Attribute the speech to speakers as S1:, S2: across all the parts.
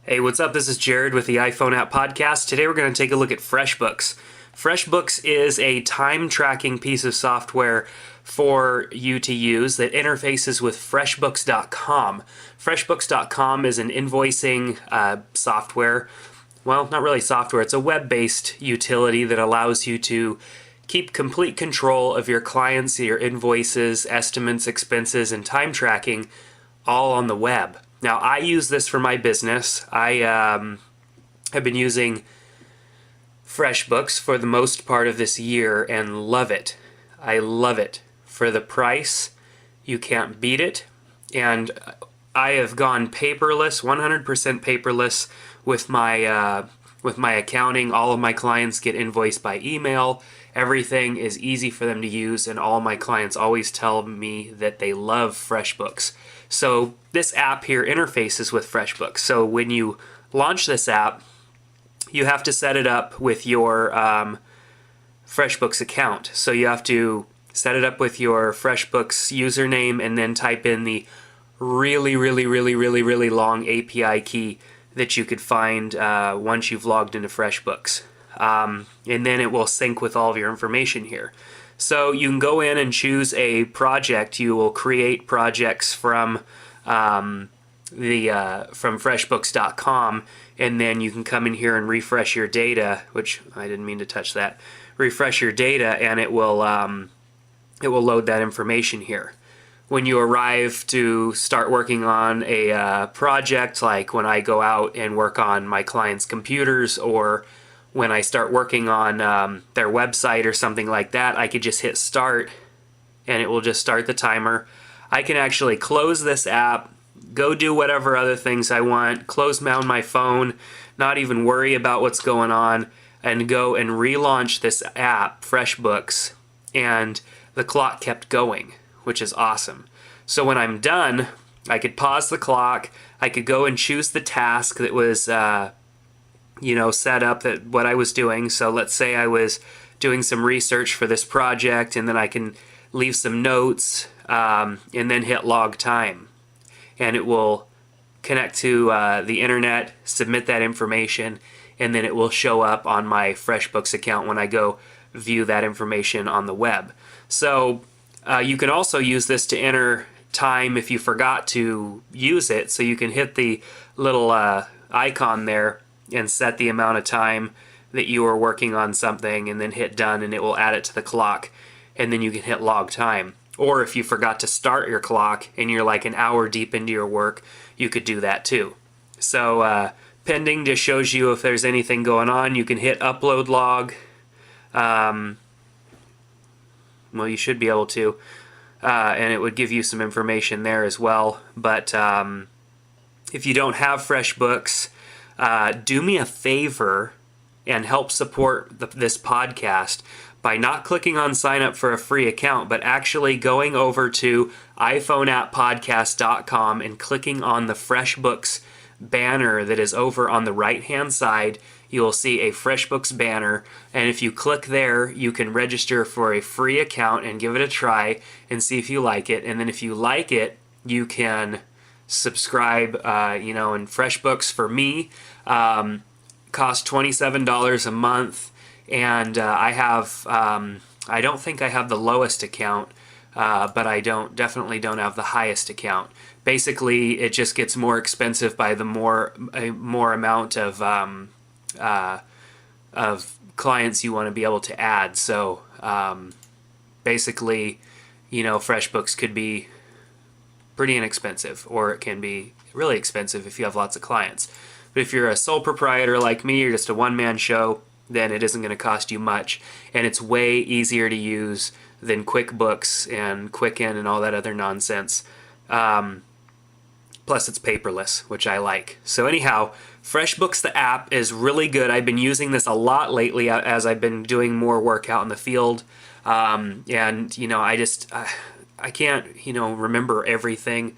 S1: Hey, what's up? This is Jared with the iPhone App Podcast. Today we're going to take a look at Freshbooks. Freshbooks is a time tracking piece of software for you to use that interfaces with Freshbooks.com. Freshbooks.com is an invoicing software. Well, not really software, it's a web-based utility that allows you to keep complete control of your clients, your invoices, estimates, expenses, and time tracking all on the web. Now, I use this for my business. I have been using FreshBooks for the most part of this year and love it. I love it. For the price, you can't beat it. And I have gone paperless, 100% paperless with my accounting. All of my clients get invoiced by email. Everything is easy for them to use, and all my clients always tell me that they love FreshBooks. So this app here interfaces with FreshBooks. So when you launch this app, you have to set it up with your FreshBooks account. So you have to set it up with your FreshBooks username and then type in the really long API key that you could find once you've logged into FreshBooks. And then it will sync with all of your information here. So you can go in and choose a project. You will create projects from Freshbooks.com, and then you can come in here and refresh your data. Which I didn't mean to touch that. Refresh your data, and it will load that information here. When you arrive to start working on a project, like when I go out and work on my clients' computers, or when I start working on their website or something like that, I could just hit start and it will just start the timer. I can actually close this app, go do whatever other things I want, close down my phone, not even worry about what's going on, and go and relaunch this app, FreshBooks, and the clock kept going, which is awesome. So when I'm done, I could pause the clock, I could go and choose the task that was set up, that what I was doing. So let's say I was doing some research for this project, and then I can leave some notes and then hit log time. And it will connect to the internet, submit that information, and then it will show up on my FreshBooks account when I go view that information on the web. So you can also use this to enter time if you forgot to use it. So you can hit the little icon there and set the amount of time that you are working on something, and then hit done, and it will add it to the clock, and then you can hit log time. Or if you forgot to start your clock and you're like an hour deep into your work, you could do that too. So pending just shows you if there's anything going on. You can hit upload log. Well, you should be able to, and it would give you some information there as well. But if you don't have FreshBooks, do me a favor and help support this podcast by not clicking on sign up for a free account, but actually going over to iPhoneAppPodcast.com and clicking on the FreshBooks banner that is over on the right hand side. You will see a FreshBooks banner, and if you click there, you can register for a free account and give it a try and see if you like it. And then if you like it, you can subscribe, and FreshBooks for me cost $27 a month, and I don't think I have the lowest account, but I definitely don't have the highest account. Basically, it just gets more expensive by the more amount of clients you want to be able to add. So basically, FreshBooks could be pretty inexpensive, or it can be really expensive if you have lots of clients. But if you're a sole proprietor like me, or just a one-man show, then it isn't going to cost you much, and it's way easier to use than QuickBooks and Quicken and all that other nonsense. Plus it's paperless, which I like. So anyhow, FreshBooks, the app, is really good. I've been using this a lot lately as I've been doing more work out in the field, and I can't, remember everything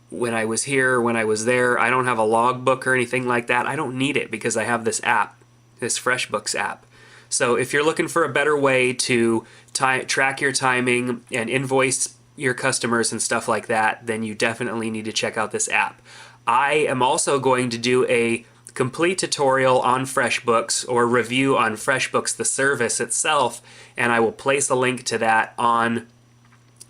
S1: when I was here, when I was there. I don't have a logbook or anything like that. I don't need it because I have this app, this FreshBooks app. So if you're looking for a better way to track your timing and invoice your customers and stuff like that, then you definitely need to check out this app. I am also going to do a complete tutorial on FreshBooks or review on FreshBooks, the service itself, and I will place a link to that on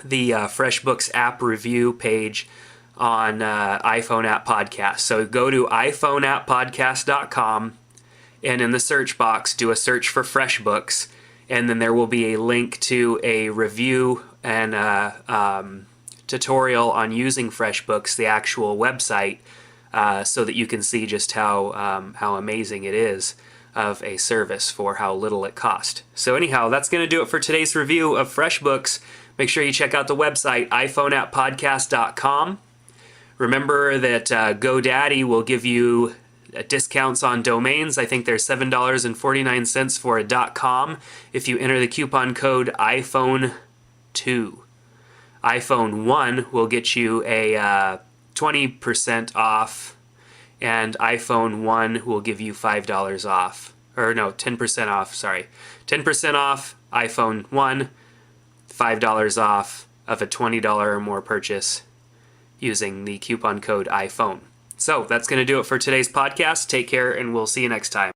S1: the FreshBooks app review page on iPhone App Podcast. So go to iPhoneAppPodcast.com, and in the search box, do a search for FreshBooks, and then there will be a link to a review and tutorial on using FreshBooks, the actual website, so that you can see just how amazing it is of a service for how little it cost. So anyhow, that's going to do it for today's review of FreshBooks. Make sure you check out the website, iPhoneAppPodcast.com. Remember that GoDaddy will give you discounts on domains. I think they're $7.49 for a .com if you enter the coupon code iPhone2. iPhone 1 will get you a 20% off, and iPhone 1 will give you $5 off. Or no, 10% off, sorry. 10% off iPhone 1, $5 off of a $20 or more purchase using the coupon code iPhone. So that's going to do it for today's podcast. Take care, and we'll see you next time.